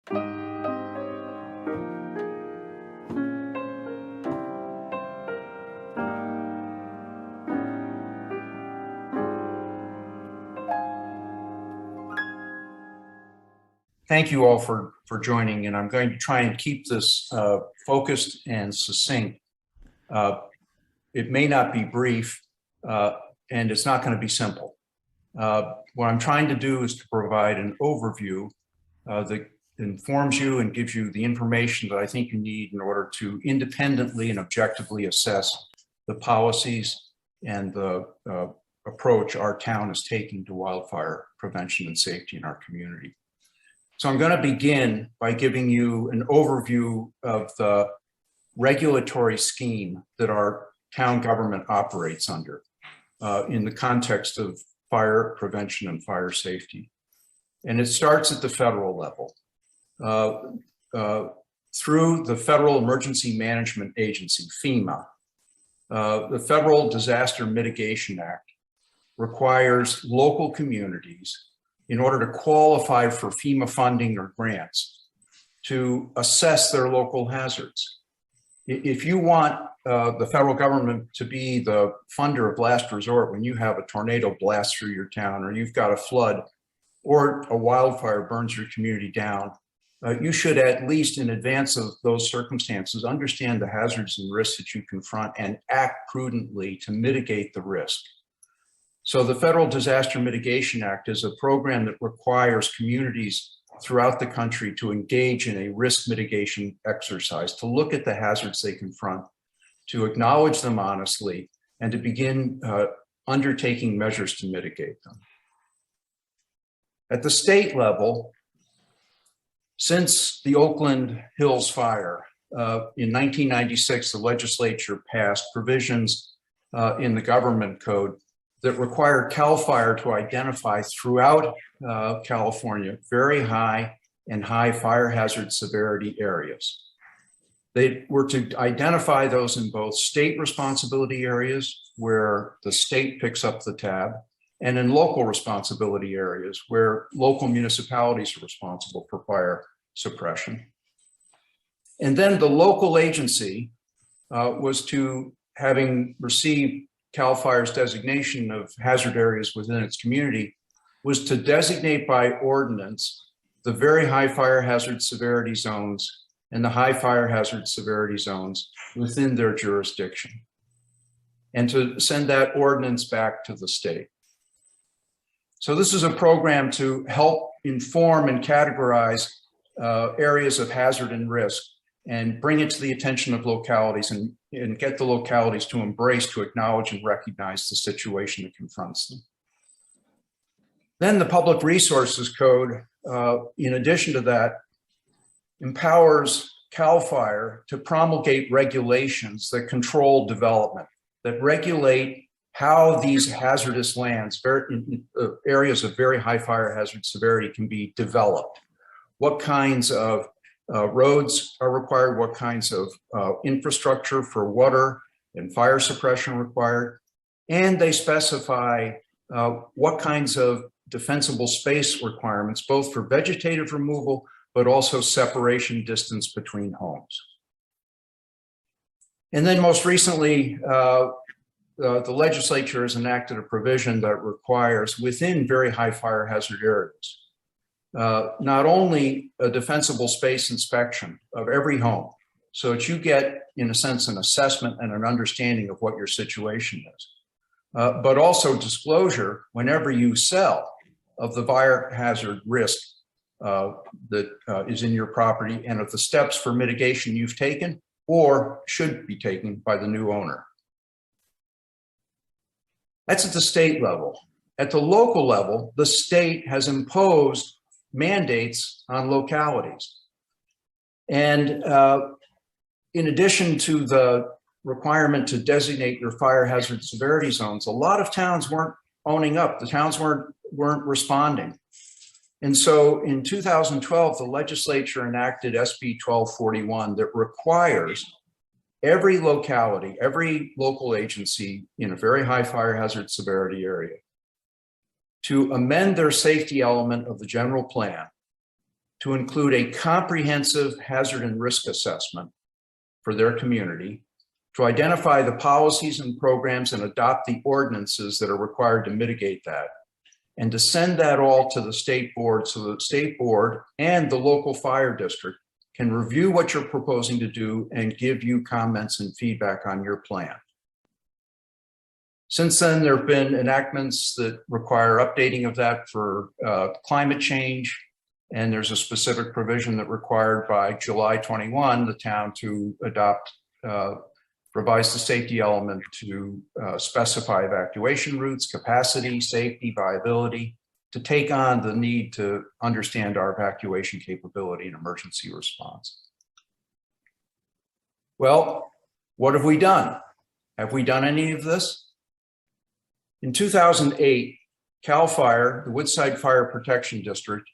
Thank you all for joining, and I'm going to try and keep this focused and succinct. It may not be brief, and it's not going to be simple. What I'm trying to do is to provide an overview that informs you and gives you the information that I think you need in order to independently and objectively assess the policies and the approach our town is taking to wildfire prevention and safety in our community. So I'm going to begin by giving you an overview of the regulatory scheme that our town government operates under in the context of fire prevention and fire safety. And it starts at the federal level. Through the Federal Emergency Management Agency, FEMA, the Federal Disaster Mitigation Act requires local communities, in order to qualify for FEMA funding or grants, to assess their local hazards. If you want the federal government to be the funder of last resort when you have a tornado blast through your town, or you've got a flood, or a wildfire burns your community down, you should, at least in advance of those circumstances, understand the hazards and risks that you confront and act prudently to mitigate the risk. So the Federal Disaster Mitigation Act is a program that requires communities throughout the country to engage in a risk mitigation exercise, to look at the hazards they confront, to acknowledge them honestly, and to begin undertaking measures to mitigate them. At the state level, since the Oakland Hills fire in 1996, the legislature passed provisions in the government code that required CAL FIRE to identify throughout California very high and high fire hazard severity areas. They were to identify those in both state responsibility areas, where the state picks up the tab, and in local responsibility areas, where local municipalities are responsible for fire suppression. And then the local agency was to, having received CAL FIRE's designation of hazard areas within its community, was to designate by ordinance the very high fire hazard severity zones and the high fire hazard severity zones within their jurisdiction, and to send that ordinance back to the state. So this is a program to help inform and categorize areas of hazard and risk, and bring it to the attention of localities, and get the localities to embrace, to acknowledge and recognize the situation that confronts them. Then the Public Resources Code, in addition to that, empowers CAL FIRE to promulgate regulations that control development, that regulate how these hazardous lands, areas of very high fire hazard severity, can be developed. What kinds of roads are required, what kinds of infrastructure for water and fire suppression required, and they specify what kinds of defensible space requirements, both for vegetative removal, but also separation distance between homes. And then most recently, the legislature has enacted a provision that requires, within very high fire hazard areas, not only a defensible space inspection of every home, so that you get, in a sense, an assessment and an understanding of what your situation is, but also disclosure whenever you sell of the fire hazard risk that is in your property, and of the steps for mitigation you've taken or should be taken by the new owner. That's at the state level. At the local level, the state has imposed mandates on localities. And in addition to the requirement to designate your fire hazard severity zones, a lot of towns weren't owning up. The towns weren't responding. And so in 2012, the legislature enacted SB 1241 that requires every locality, every local agency in a very high fire hazard severity area to amend their safety element of the general plan to include a comprehensive hazard and risk assessment for their community, to identify the policies and programs and adopt the ordinances that are required to mitigate that, and to send that all to the state board so the state board and the local fire district can review what you're proposing to do and give you comments and feedback on your plan. Since then, there have been enactments that require updating of that for climate change, and there's a specific provision that required by July 21, the town to adopt, revise the safety element to specify evacuation routes, capacity, safety, viability, to take on the need to understand our evacuation capability and emergency response. Well, what have we done? Have we done any of this? In 2008, CAL FIRE, the Woodside Fire Protection District,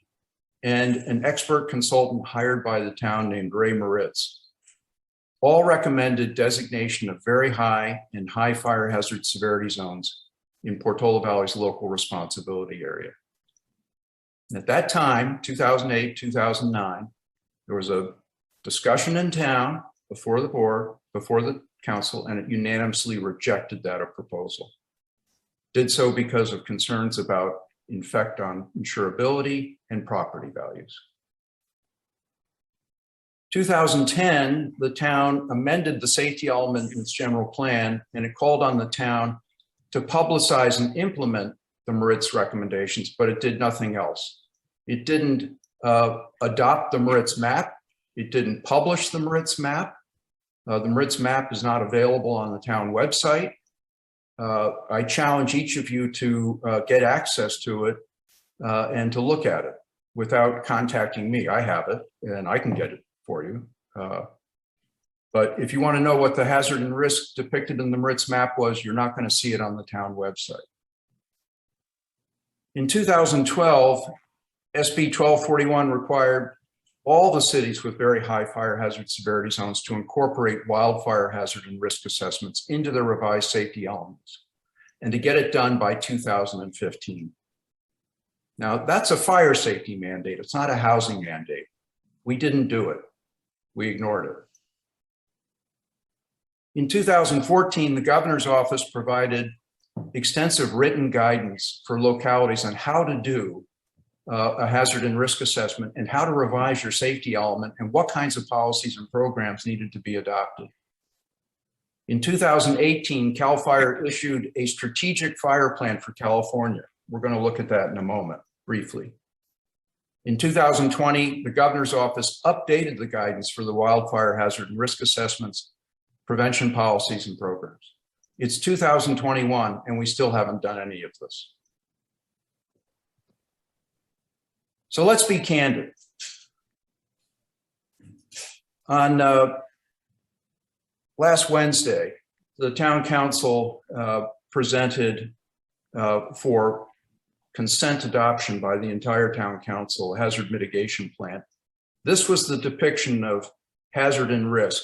and an expert consultant hired by the town named Ray Moritz all recommended designation of very high and high fire hazard severity zones in Portola Valley's local responsibility area. And at that time, 2008, 2009, there was a discussion in town before the board, before the council, and it unanimously rejected that proposal. Did so because of concerns about effect on insurability and property values. 2010, the town amended the safety element in its general plan, and it called on the town to publicize and implement the Moritz recommendations, but it did nothing else. It didn't adopt the Moritz map. It didn't publish the Moritz map. The Moritz map is not available on the town website. I challenge each of you to get access to it and to look at it without contacting me. I have it and I can get it for you. But if you want to know what the hazard and risk depicted in the Moritz map was, you're not going to see it on the town website. In 2012, SB 1241 required all the cities with very high fire hazard severity zones to incorporate wildfire hazard and risk assessments into their revised safety elements, and to get it done by 2015. Now, that's a fire safety mandate. It's not a housing mandate. We didn't do it. We ignored it. In 2014, the governor's office provided extensive written guidance for localities on how to do a hazard and risk assessment and how to revise your safety element and what kinds of policies and programs needed to be adopted. In 2018, CAL FIRE issued a strategic fire plan for California. We're going to look at that in a moment, briefly. In 2020, the governor's office updated the guidance for the wildfire hazard and risk assessments, prevention policies, and programs. It's 2021, and we still haven't done any of this. So let's be candid. On last Wednesday, the town council presented for consent adoption by the entire town council a hazard mitigation plan. This was the depiction of hazard and risk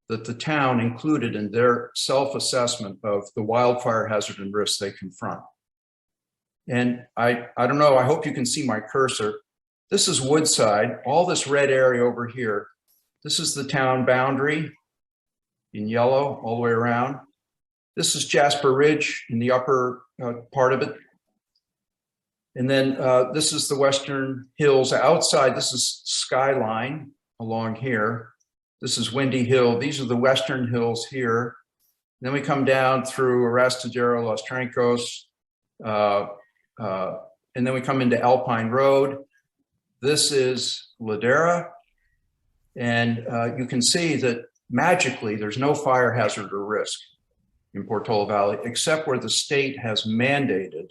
that the town included in their self-assessment of the wildfire hazard and risks they confront. And I don't know, I hope you can see my cursor. This is Woodside, all this red area over here. This is the town boundary in yellow all the way around. This is Jasper Ridge in the upper part of it. And then this is the Western Hills outside. This is Skyline along here. This is Windy Hill. These are the Western Hills here. Then we come down through Arastadero, Los Trancos, and then we come into Alpine Road. This is Ladera. And you can see that magically there's no fire hazard or risk in Portola Valley, except where the state has mandated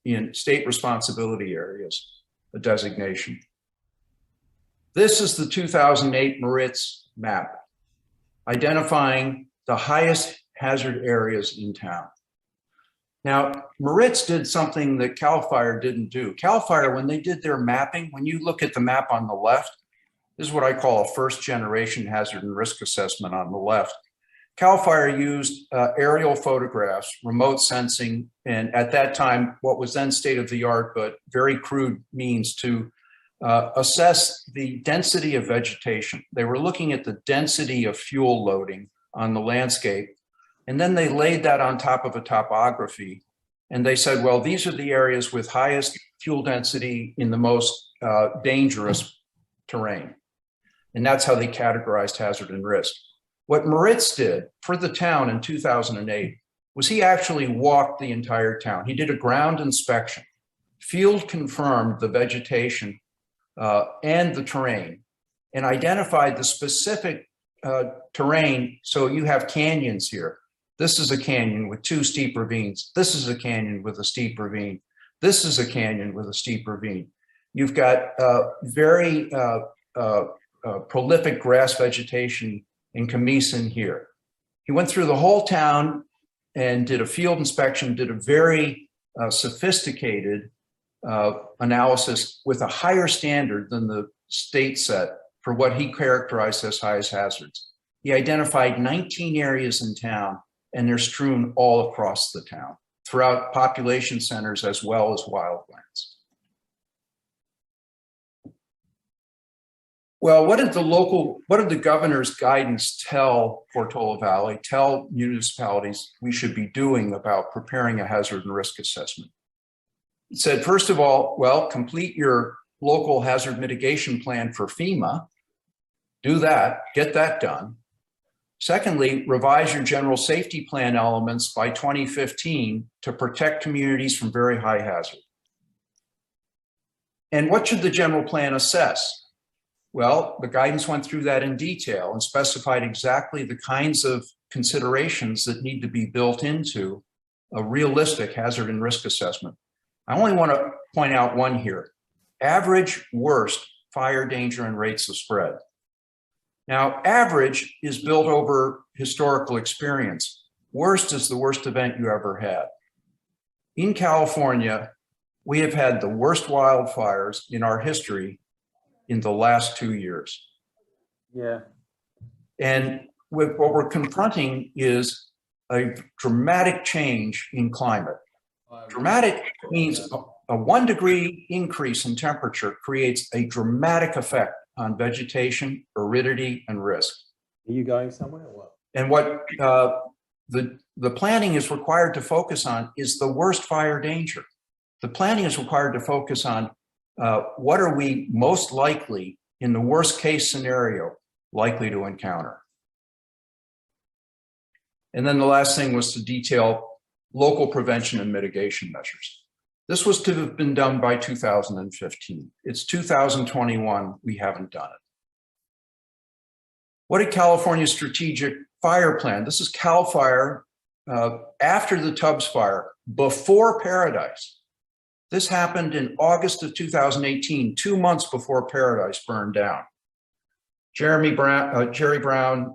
in state responsibility areas, a designation. This is the 2008 Moritz map, identifying the highest hazard areas in town. Now, Moritz did something that CAL FIRE didn't do. CAL FIRE, when they did their mapping, when you look at the map on the left, this is what I call a first generation hazard and risk assessment on the left. CAL FIRE used aerial photographs, remote sensing, and at that time, what was then state of the art, but very crude means to assess the density of vegetation. They were looking at the density of fuel loading on the landscape, and then they laid that on top of a topography. And they said, well, these are the areas with highest fuel density in the most dangerous terrain. And that's how they categorized hazard and risk. What Moritz did for the town in 2008 was he actually walked the entire town. He did a ground inspection, field confirmed the vegetation and the terrain, and identified the specific terrain. So you have canyons here. This is a canyon with 2 steep ravines. This is a canyon with a steep ravine. This is a canyon with a steep ravine. You've got very prolific grass vegetation in Camison here. He went through the whole town and did a field inspection, did a very sophisticated analysis with a higher standard than the state set for what he characterized as highest hazards. He identified 19 areas in town, and they're strewn all across the town, throughout population centers as well as wildlands. Well, what did the governor's guidance tell Portola Valley, tell municipalities we should be doing about preparing a hazard and risk assessment? It said, first of all, well, complete your local hazard mitigation plan for FEMA. Do that, get that done. Secondly, revise your general safety plan elements by 2015 to protect communities from very high hazard. And what should the general plan assess? Well, the guidance went through that in detail and specified exactly the kinds of considerations that need to be built into a realistic hazard and risk assessment. I only want to point out one here: average worst fire danger and rates of spread. Now, average is built over historical experience. Worst is the worst event you ever had. In California, we have had the worst wildfires in our history in the last 2 years. Yeah. And what we're confronting is a dramatic change in climate. Dramatic means a 1 degree increase in temperature creates a dramatic effect on vegetation, aridity, and risk. Are you going somewhere or what? And what the planning is required to focus on is the worst fire danger. The planning is required to focus on what are we most likely, in the worst case scenario, likely to encounter. And then the last thing was to detail local prevention and mitigation measures. This was to have been done by 2015. It's 2021, we haven't done it. What did California's strategic fire plan? This is CAL FIRE after the Tubbs fire, before Paradise. This happened in August of 2018, 2 months before Paradise burned down. Jerry Brown,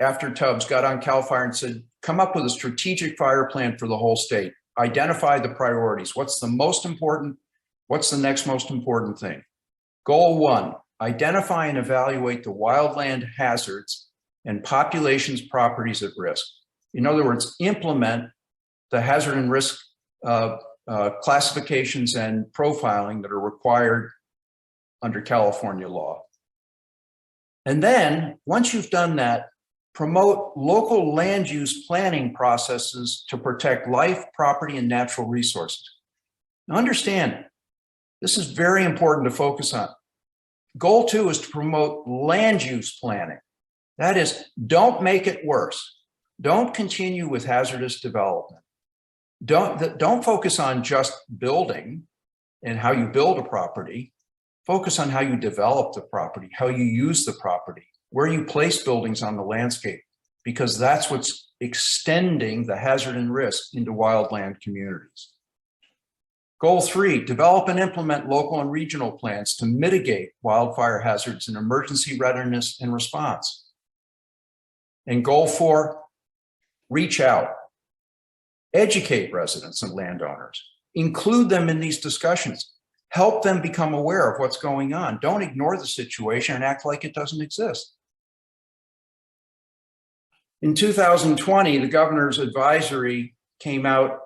after Tubbs, got on CAL FIRE and said, come up with a strategic fire plan for the whole state. Identify the priorities. What's the most important? What's the next most important thing? Goal 1, identify and evaluate the wildland hazards and populations properties at risk. In other words, implement the hazard and risk classifications and profiling that are required under California law. And then, once you've done that, promote local land use planning processes to protect life, property, and natural resources. Now understand, this is very important to focus on. Goal 2 is to promote land use planning. That is, don't make it worse. Don't continue with hazardous development. Don't focus on just building and how you build a property. Focus on how you develop the property, how you use the property, where you place buildings on the landscape, because that's what's extending the hazard and risk into wildland communities. Goal 3, develop and implement local and regional plans to mitigate wildfire hazards and emergency readiness and response. And goal 4, reach out, educate residents and landowners, include them in these discussions, help them become aware of what's going on. Don't ignore the situation and act like it doesn't exist. In 2020, the governor's advisory came out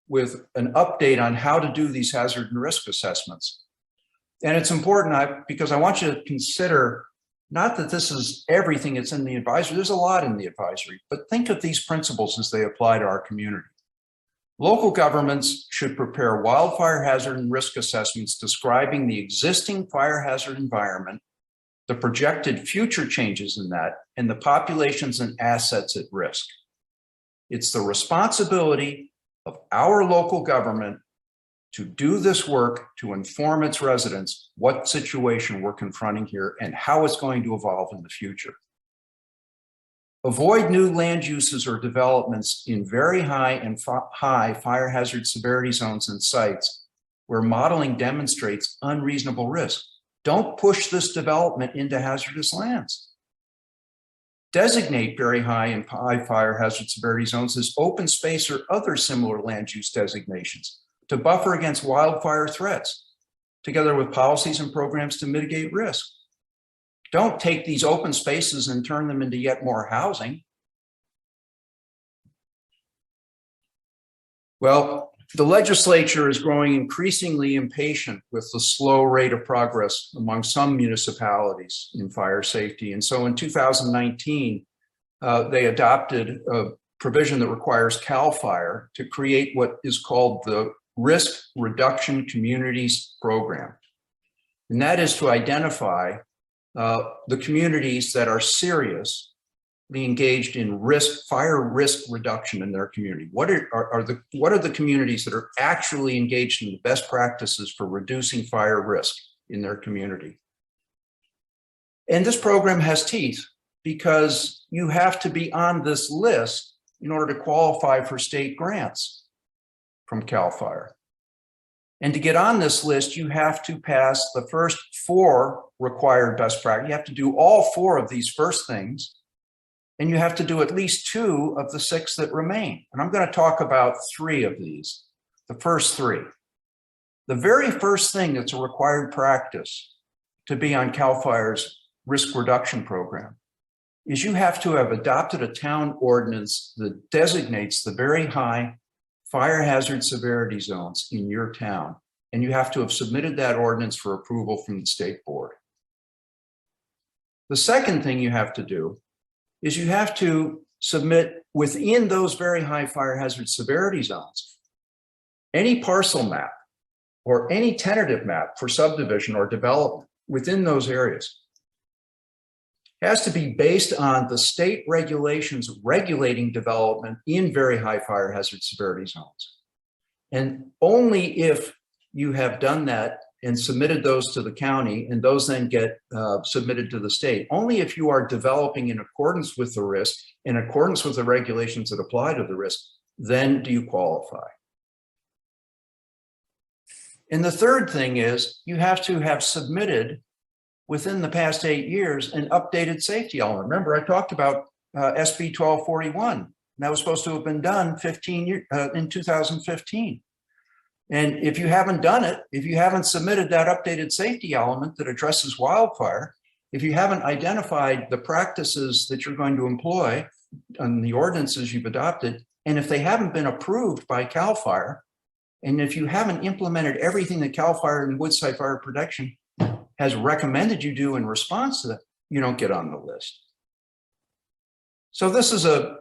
with an update on how to do these hazard and risk assessments. And it's important because I want you to consider not that this is everything that's in the advisory. There's a lot in the advisory, but think of these principles as they apply to our community. Local governments should prepare wildfire hazard and risk assessments describing the existing fire hazard environment, the projected future changes in that, and the populations and assets at risk. It's the responsibility of our local government to do this work to inform its residents what situation we're confronting here and how it's going to evolve in the future. Avoid new land uses or developments in very high and high fire hazard severity zones and sites where modeling demonstrates unreasonable risk. Don't push this development into hazardous lands. Designate very high and high fire hazard severity zones as open space or other similar land use designations to buffer against wildfire threats, together with policies and programs to mitigate risk. Don't take these open spaces and turn them into yet more housing. Well, the legislature is growing increasingly impatient with the slow rate of progress among some municipalities in fire safety. And so in 2019, they adopted a provision that requires CAL FIRE to create what is called the Risk Reduction Communities Program. And that is to identify the communities that are seriously engaged in fire risk reduction in their community. What are the communities that are actually engaged in the best practices for reducing fire risk in their community? And this program has teeth because you have to be on this list in order to qualify for state grants from CAL FIRE. And to get on this list, you have to pass the first 4 required best practices. You have to do all 4 of these first things, and you have to do at least 2 of the 6 that remain. And I'm going to talk about 3 of these, the first 3. The very first thing that's a required practice to be on CAL FIRE's risk reduction program is you have to have adopted a town ordinance that designates the very high fire hazard severity zones in your town, and you have to have submitted that ordinance for approval from the state board. The second thing you have to do is you have to submit within those very high fire hazard severity zones any parcel map or any tentative map for subdivision or development within those areas. It has to be based on the state regulations regulating development in very high fire hazard severity zones. And only if you have done that and submitted those to the county and those then get submitted to the state, only if you are developing in accordance with the risk, in accordance with the regulations that apply to the risk, then do you qualify. And the third thing is you have to have submitted within the past 8 years an updated safety element. Remember, I talked about SB 1241. And that was supposed to have been done in 2015. And if you haven't done it, if you haven't submitted that updated safety element that addresses wildfire, if you haven't identified the practices that you're going to employ and the ordinances you've adopted, and if they haven't been approved by CAL FIRE, and if you haven't implemented everything that CAL FIRE and Woodside Fire Protection has recommended you do in response to that, you don't get on the list. So this is a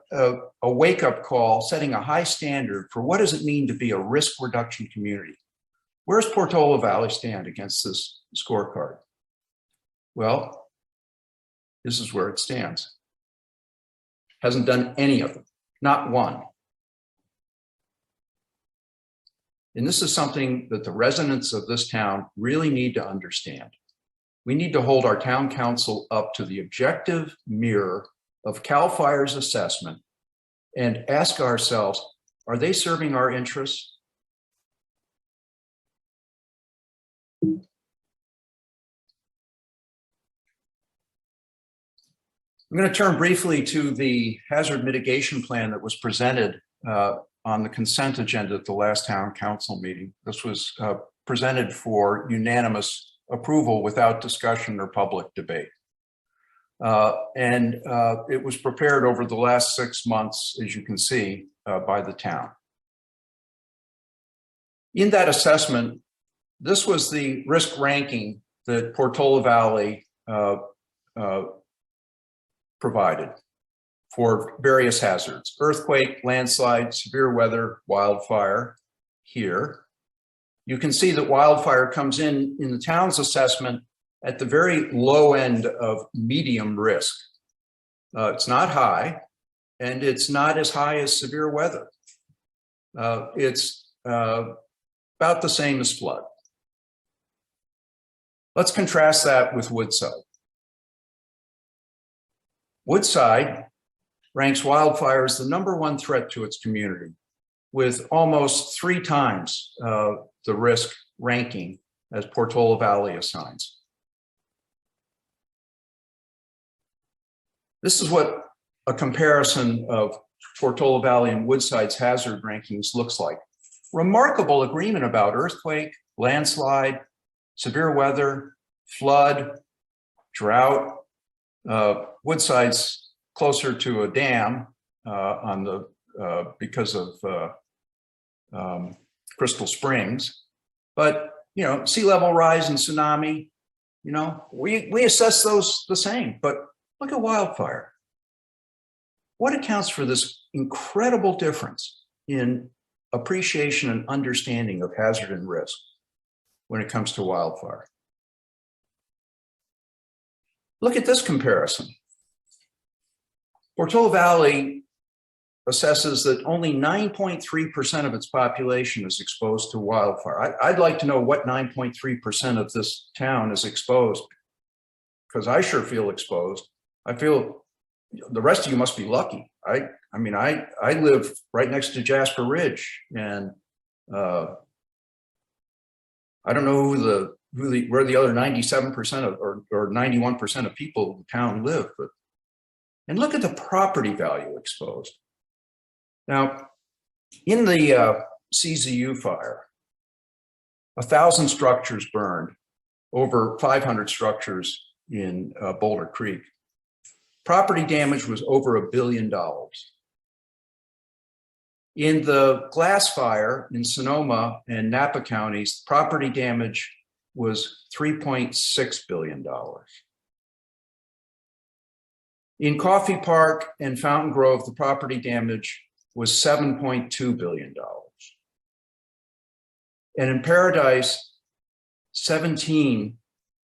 wake-up call, setting a high standard for what does it mean to be a risk reduction community. Where's Portola Valley stand against this scorecard? Well, this is where it stands. Hasn't done any of them, not one. And this is something that the residents of this town really need to understand. We need to hold our town council up to the objective mirror of CAL FIRE's assessment and ask ourselves, are they serving our interests? I'm going to turn briefly to the hazard mitigation plan that was presented on the consent agenda at the last town council meeting. This was presented for unanimous approval without discussion or public debate. It was prepared over the last 6 months, as you can see, by the town. In that assessment, this was the risk ranking that Portola Valley provided for various hazards: earthquake, landslide, severe weather, wildfire. Here, you can see that wildfire comes in the town's assessment at the very low end of medium risk. It's not high, and it's not as high as severe weather. It's about the same as flood. Let's contrast that with Woodside. Woodside ranks wildfire as the #1 threat to its community, with almost 3 times the risk ranking as Portola Valley assigns. This is what a comparison of Portola Valley and Woodside's hazard rankings looks like. Remarkable agreement about earthquake, landslide, severe weather, flood, drought. Woodside's closer to a dam because of Crystal Springs, but sea level rise and tsunami. We assess those the same. But look at wildfire. What accounts for this incredible difference in appreciation and understanding of hazard and risk when it comes to wildfire? Look at this comparison. Portola Valley assesses that only 9.3% of its population is exposed to wildfire. I'd like to know what 9.3% of this town is exposed, because I sure feel exposed. I feel the rest of you must be lucky. I live right next to Jasper Ridge, and I don't know where the other 97% of or 91% of people in the town live, and look at the property value exposed. Now, in the CZU fire, 1,000 structures burned, over 500 structures in Boulder Creek. Property damage was over $1 billion. In the glass fire in Sonoma and Napa counties, property damage was $3.6 billion. In Coffee Park and Fountain Grove, the property damage was $7.2 billion. And in Paradise, $17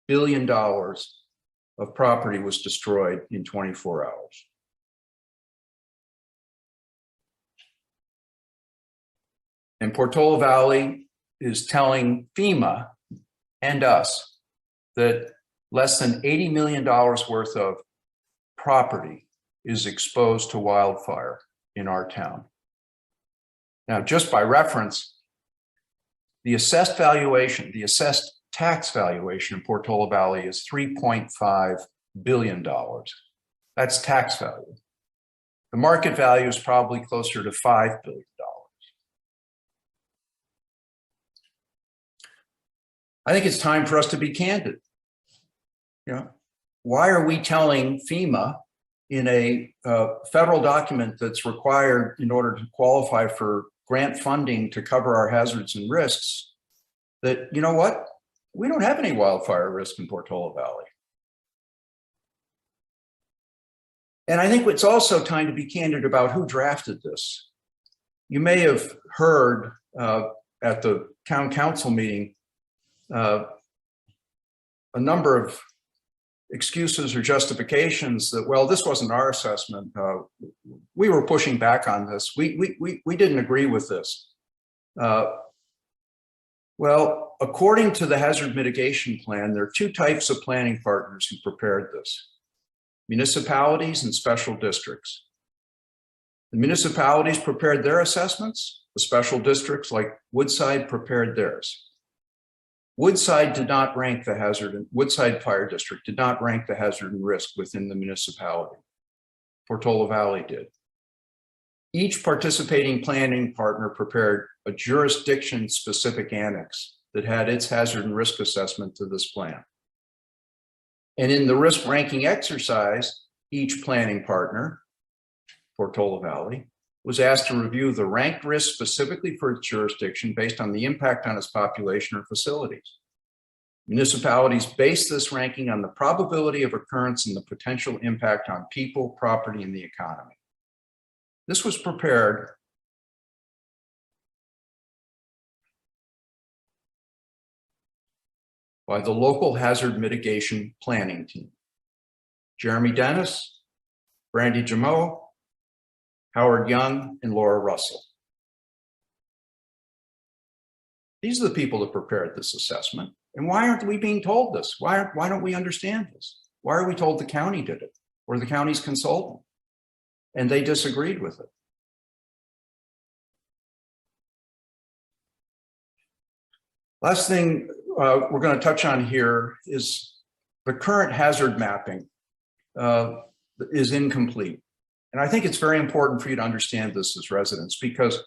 billion of property was destroyed in 24 hours. And Portola Valley is telling FEMA and us that less than $80 million worth of property is exposed to wildfire in our town. Now, just by reference, the assessed valuation, the assessed tax valuation in Portola Valley is $3.5 billion. That's tax value. The market value is probably closer to $5 billion. I think it's time for us to be candid. Why are we telling FEMA in a federal document that's required in order to qualify for grant funding to cover our hazards and risks that, we don't have any wildfire risk in Portola Valley? And I think it's also time to be candid about who drafted this. You may have heard at the town council meeting a number of excuses or justifications that, well, this wasn't our assessment. We were pushing back on this. We didn't agree with this. Well, according to the hazard mitigation plan, there are 2 types of planning partners who prepared this: municipalities and special districts. The municipalities prepared their assessments. The special districts like Woodside prepared theirs. Woodside did not rank the hazard, and Woodside Fire District did not rank the hazard and risk within the municipality. Portola Valley did. Each participating planning partner prepared a jurisdiction-specific annex that had its hazard and risk assessment to this plan. And in the risk ranking exercise, each planning partner, Portola Valley, was asked to review the ranked risk specifically for its jurisdiction based on the impact on its population or facilities. Municipalities base this ranking on the probability of occurrence and the potential impact on people, property, and the economy. This was prepared by the local hazard mitigation planning team. Jeremy Dennis, Brandy Jameau, Howard Young, and Laura Russell. These are the people that prepared this assessment. And why aren't we being told this? Why don't we understand this? Why are we told the county did it or the county's consultant? And they disagreed with it. Last thing we're going to touch on here is the current hazard mapping is incomplete. And I think it's very important for you to understand this as residents because,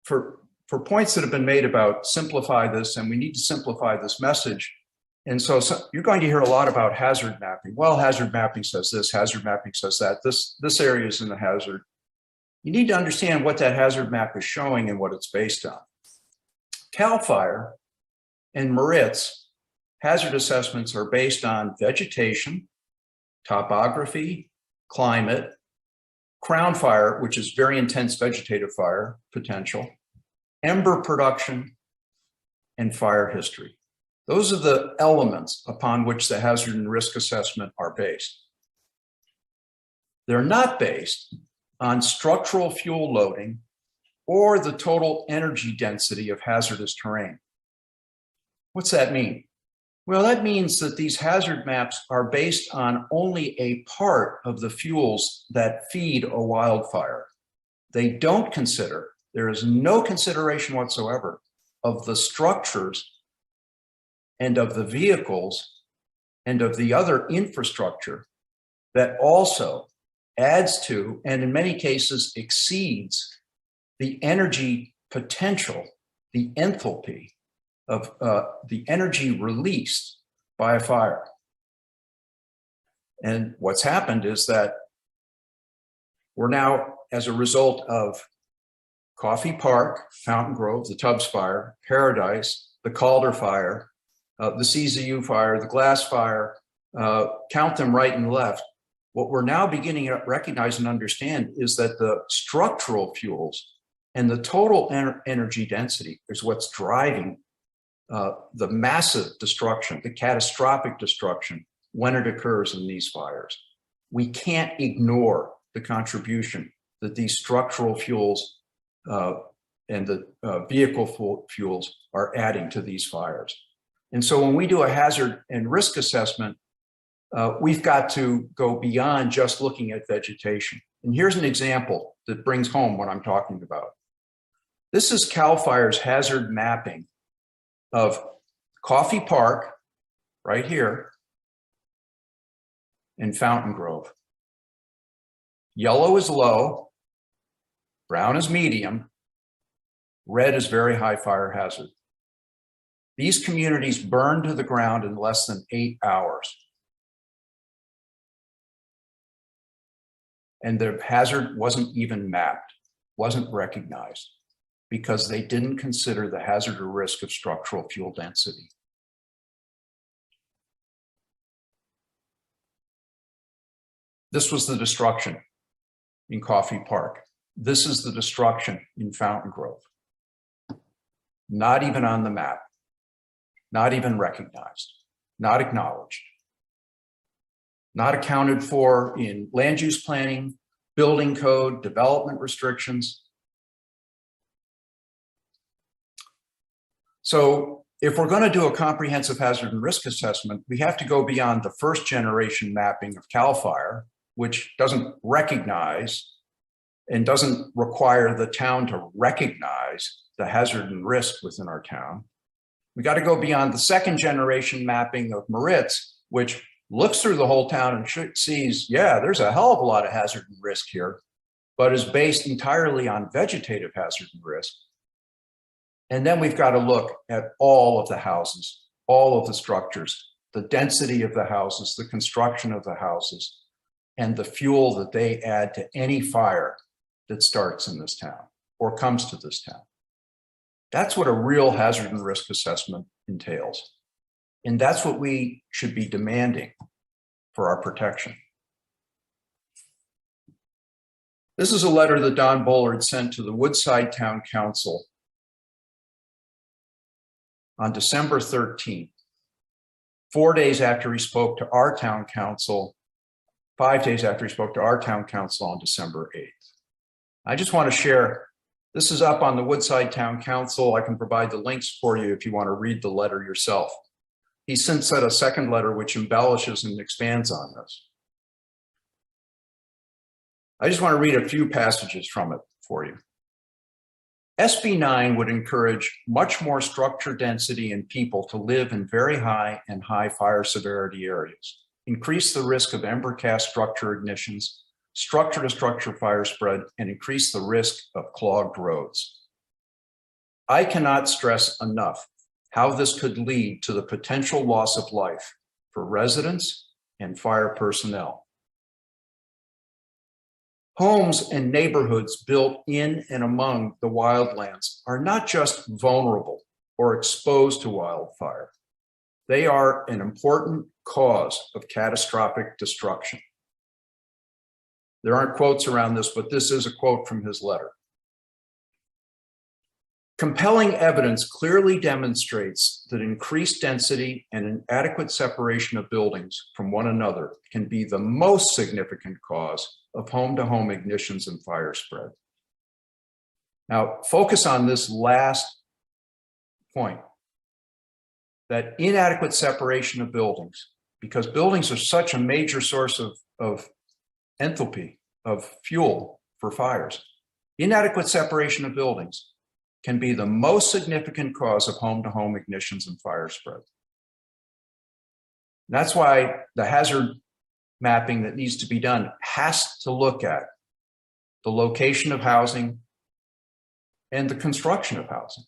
for points that have been made about simplify this, and we need to simplify this message. And so you're going to hear a lot about hazard mapping. Well, hazard mapping says this, hazard mapping says that, this area is in the hazard. You need to understand what that hazard map is showing and what it's based on. CAL FIRE and Merit's hazard assessments are based on vegetation, topography, climate, crown fire, which is very intense vegetative fire potential, ember production, and fire history. Those are the elements upon which the hazard and risk assessment are based. They're not based on structural fuel loading or the total energy density of hazardous terrain. What's that mean? Well, that means that these hazard maps are based on only a part of the fuels that feed a wildfire. They don't consider, there is no consideration whatsoever of the structures and of the vehicles and of the other infrastructure that also adds to, and in many cases exceeds, the energy potential, the enthalpy of the energy released by a fire. And what's happened is that we're now, as a result of Coffee Park, Fountain Grove, the Tubbs Fire, Paradise, the Calder Fire, the CZU Fire, the Glass Fire, count them right and left. What we're now beginning to recognize and understand is that the structural fuels and the total energy density is what's driving the massive destruction, the catastrophic destruction when it occurs in these fires. We can't ignore the contribution that these structural fuels and the vehicle fuels are adding to these fires. And so when we do a hazard and risk assessment, we've got to go beyond just looking at vegetation. And here's an example that brings home what I'm talking about. This is CAL FIRE's hazard mapping of Coffee Park, right here, and Fountain Grove. Yellow is low, brown is medium, red is very high fire hazard. These communities burned to the ground in less than 8 hours. And the hazard wasn't even mapped, wasn't recognized, because they didn't consider the hazard or risk of structural fuel density. This was the destruction in Coffee Park. This is the destruction in Fountain Grove. Not even on the map, not even recognized, not acknowledged, not accounted for in land use planning, building code, development restrictions. So if we're going to do a comprehensive hazard and risk assessment, we have to go beyond the first generation mapping of CAL FIRE, which doesn't recognize and doesn't require the town to recognize the hazard and risk within our town. We got to go beyond the second generation mapping of Merit's, which looks through the whole town and sees, yeah, there's a hell of a lot of hazard and risk here, but is based entirely on vegetative hazard and risk. And then we've got to look at all of the houses, all of the structures, the density of the houses, the construction of the houses, and the fuel that they add to any fire that starts in this town or comes to this town. That's what a real hazard and risk assessment entails. And that's what we should be demanding for our protection. This is a letter that Don Bullard sent to the Woodside Town Council on December 13th, 4 days after he spoke to our town council, 5 days after he spoke to our town council on December 8th. I just want to share, this is up on the Woodside Town Council. I can provide the links for you if you want to read the letter yourself. He since sent a second letter which embellishes and expands on this. I just want to read a few passages from it for you. SB 9 would encourage much more structure density and people to live in very high and high fire severity areas, increase the risk of ember cast structure ignitions, structure to structure fire spread, and increase the risk of clogged roads. I cannot stress enough how this could lead to the potential loss of life for residents and fire personnel. Homes and neighborhoods built in and among the wildlands are not just vulnerable or exposed to wildfire. They are an important cause of catastrophic destruction. There aren't quotes around this, but this is a quote from his letter. Compelling evidence clearly demonstrates that increased density and an adequate separation of buildings from one another can be the most significant cause of home-to-home ignitions and fire spread. Now, focus on this last point, that inadequate separation of buildings, because buildings are such a major source of enthalpy, of fuel for fires. Inadequate separation of buildings can be the most significant cause of home-to-home ignitions and fire spread. That's why the hazard mapping that needs to be done has to look at the location of housing and the construction of housing.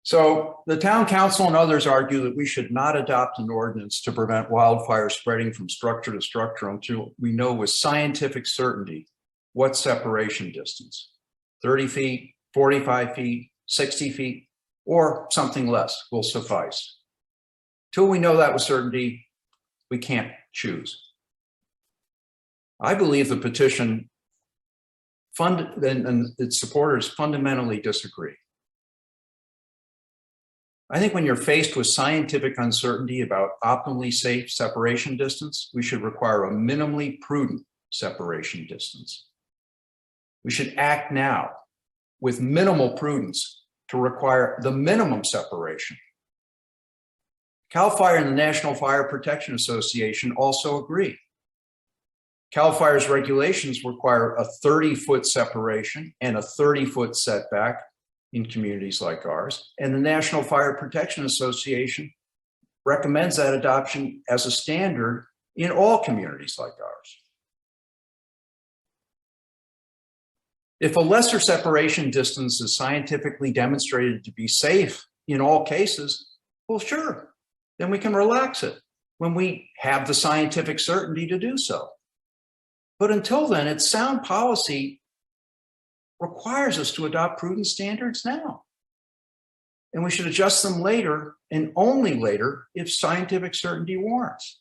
So the town council and others argue that we should not adopt an ordinance to prevent wildfire spreading from structure to structure until we know with scientific certainty what separation distance, 30 feet, 45 feet, 60 feet, or something less will suffice. Till we know that with certainty, we can't choose. I believe the petition and its supporters fundamentally disagree. I think when you're faced with scientific uncertainty about optimally safe separation distance, we should require a minimally prudent separation distance. We should act now with minimal prudence to require the minimum separation. CAL FIRE and the National Fire Protection Association also agree. CAL FIRE's regulations require a 30-foot separation and a 30-foot setback in communities like ours, and the National Fire Protection Association recommends that adoption as a standard in all communities like ours. If a lesser separation distance is scientifically demonstrated to be safe in all cases, well, sure, then we can relax it when we have the scientific certainty to do so. But until then, it's sound policy requires us to adopt prudent standards now. And we should adjust them later and only later if scientific certainty warrants.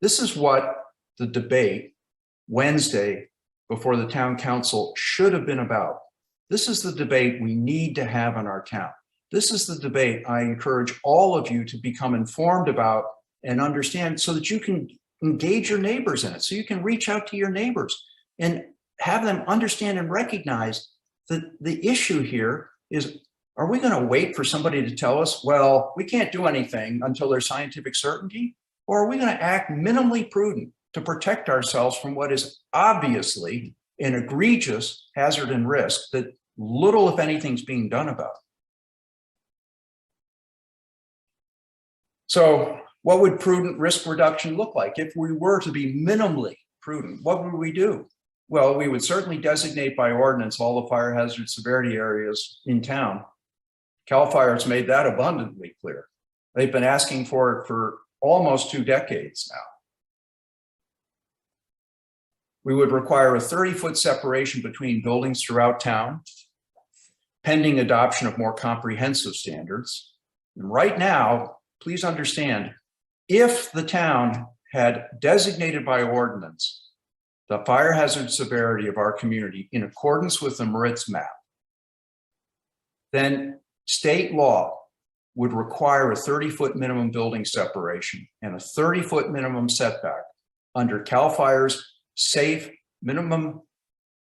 This is what the debate Wednesday before the town council should have been about. This is the debate we need to have in our town. This is the debate I encourage all of you to become informed about and understand so that you can engage your neighbors in it, so you can reach out to your neighbors and have them understand and recognize that the issue here is, are we going to wait for somebody to tell us, well, we can't do anything until there's scientific certainty? Or are we going to act minimally prudent to protect ourselves from what is obviously an egregious hazard and risk that little, if anything, is being done about? So what would prudent risk reduction look like? If we were to be minimally prudent, what would we do? Well, we would certainly designate by ordinance all the fire hazard severity areas in town. CAL FIRE has made that abundantly clear. They've been asking for it for almost 2 decades now. We would require a 30-foot separation between buildings throughout town, pending adoption of more comprehensive standards. And right now, please understand, if the town had designated by ordinance the fire hazard severity of our community in accordance with the Moritz map, then state law would require a 30-foot minimum building separation and a 30-foot minimum setback under CAL FIRE's minimum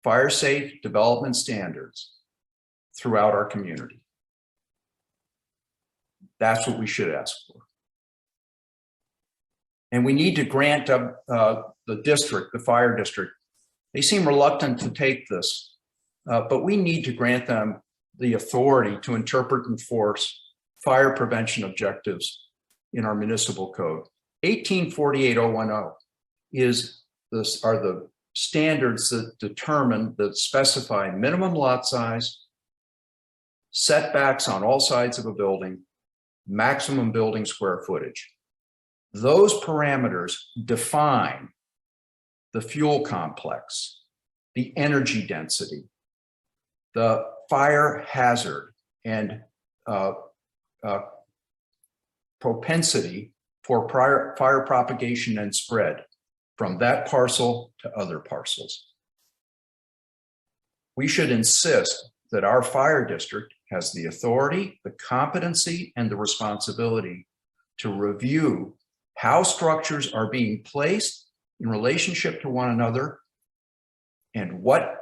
fire safe development standards throughout our community. That's what we should ask for. And we need to grant the district, the fire district. They seem reluctant to take this, but we need to grant them the authority to interpret and enforce fire prevention objectives in our municipal code. 1848-010 are the standards that specify minimum lot size, setbacks on all sides of a building, maximum building square footage. Those parameters define the fuel complex, the energy density, the fire hazard, and propensity for fire propagation and spread from that parcel to other parcels. We should insist that our fire district has the authority, the competency, and the responsibility to review how structures are being placed in relationship to one another and what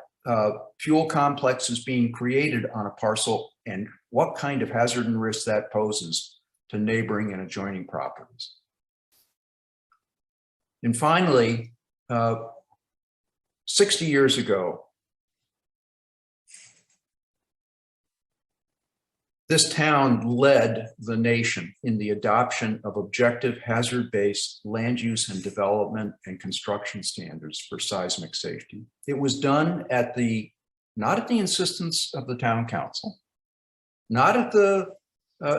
fuel complex is being created on a parcel and what kind of hazard and risk that poses to neighboring and adjoining properties. And finally, 60 years ago, this town led the nation in the adoption of objective hazard-based land use and development and construction standards for seismic safety. It was done not at the insistence of the town council, not at the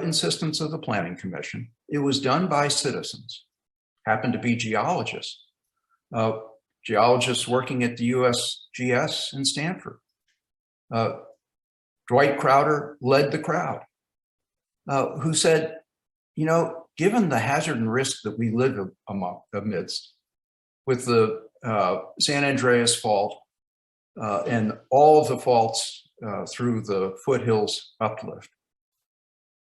insistence of the planning commission. It was done by citizens, happened to be geologists, geologists working at the USGS in Stanford. Dwight Crowder led the crowd, who said, given the hazard and risk that we live amidst with the San Andreas fault and all of the faults through the foothills uplift,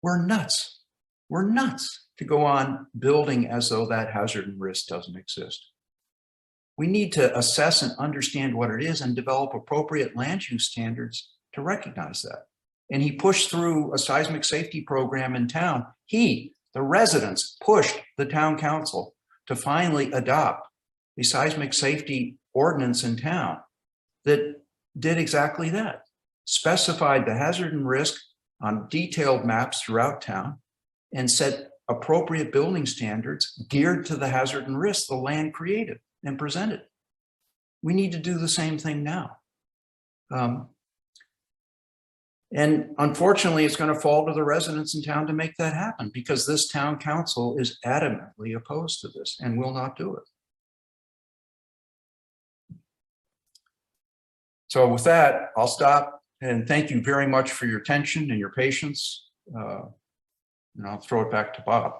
we're nuts. We're nuts to go on building as though that hazard and risk doesn't exist. We need to assess and understand what it is and develop appropriate land use standards to recognize that. And he pushed through a seismic safety program in town. The residents, pushed the town council to finally adopt a seismic safety ordinance in town that did exactly that, specified the hazard and risk on detailed maps throughout town and set appropriate building standards geared to the hazard and risk the land created and presented. We need to do the same thing now. And unfortunately, it's going to fall to the residents in town to make that happen because this town council is adamantly opposed to this and will not do it. So with that, I'll stop and thank you very much for your attention and your patience. And I'll throw it back to Bob.